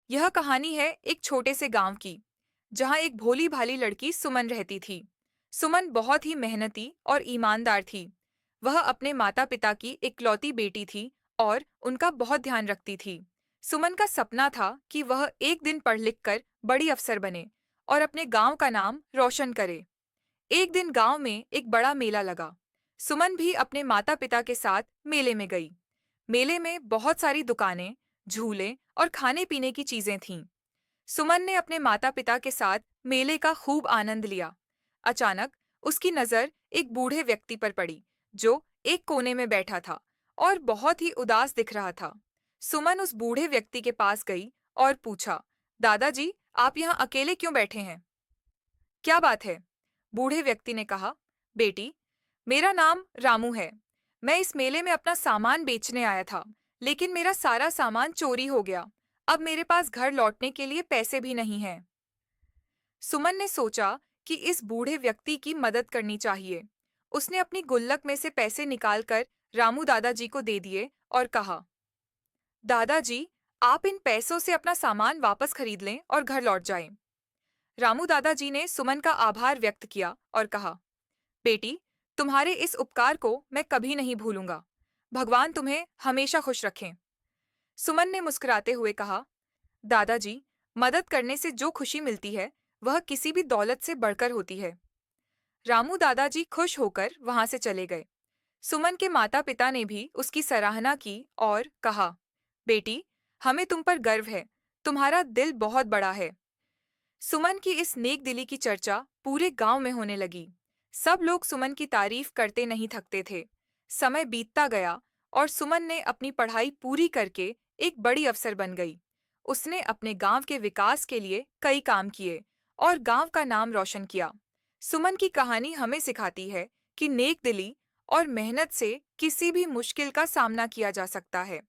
यह कहानी है एक छोटे से गांव की, जहां एक भोली भाली लड़की सुमन रहती थी। सुमन बहुत ही मेहनती और ईमानदार थी। वह अपने माता पिता की इकलौती बेटी थी और उनका बहुत ध्यान रखती थी। सुमन का सपना था कि वह एक दिन पढ़ लिख कर बड़ी अफसर बने और अपने गांव का नाम रोशन करे। एक दिन गांव में एक बड़ा मेला लगा। सुमन भी अपने माता पिता के साथ मेले में गई। मेले में बहुत सारी दुकानें, झूले और खाने पीने की चीजें थीं। सुमन ने अपने माता पिता के साथ मेले का खूब आनंद लिया। अचानक उसकी नजर एक बूढ़े व्यक्ति पर पड़ी, जो एक कोने में बैठा था और बहुत ही उदास दिख रहा था। सुमन उस बूढ़े व्यक्ति के पास गई और पूछा, दादाजी, आप यहाँ अकेले क्यों बैठे हैं? क्या बात है? बूढ़े व्यक्ति ने कहा, बेटी, मेरा नाम रामू है। मैं इस मेले में अपना सामान बेचने आया था, लेकिन मेरा सारा सामान चोरी हो गया। अब मेरे पास घर लौटने के लिए पैसे भी नहीं हैं। सुमन ने सोचा कि इस बूढ़े व्यक्ति की मदद करनी चाहिए। उसने अपनी गुल्लक में से पैसे निकालकर रामू दादाजी को दे दिए और कहा, दादाजी, आप इन पैसों से अपना सामान वापस खरीद लें और घर लौट जाएं। रामू दादाजी ने सुमन का आभार व्यक्त किया और कहा, बेटी, तुम्हारे इस उपकार को मैं कभी नहीं भूलूंगा। भगवान तुम्हें हमेशा खुश रखें। सुमन ने मुस्कुराते हुए कहा, दादाजी, मदद करने से जो खुशी मिलती है, वह किसी भी दौलत से बढ़कर होती है। रामू दादाजी खुश होकर वहां से चले गए। सुमन के माता पिता ने भी उसकी सराहना की और कहा, बेटी, हमें तुम पर गर्व है। तुम्हारा दिल बहुत बड़ा है। सुमन की इस नेक दिली की चर्चा पूरे गांव में होने लगी। सब लोग सुमन की तारीफ करते नहीं थकते थे। समय बीतता गया और सुमन ने अपनी पढ़ाई पूरी करके एक बड़ी अफसर बन गई। उसने अपने गांव के विकास के लिए कई काम किए और गांव का नाम रोशन किया। सुमन की कहानी हमें सिखाती है कि नेक दिली और मेहनत से किसी भी मुश्किल का सामना किया जा सकता है।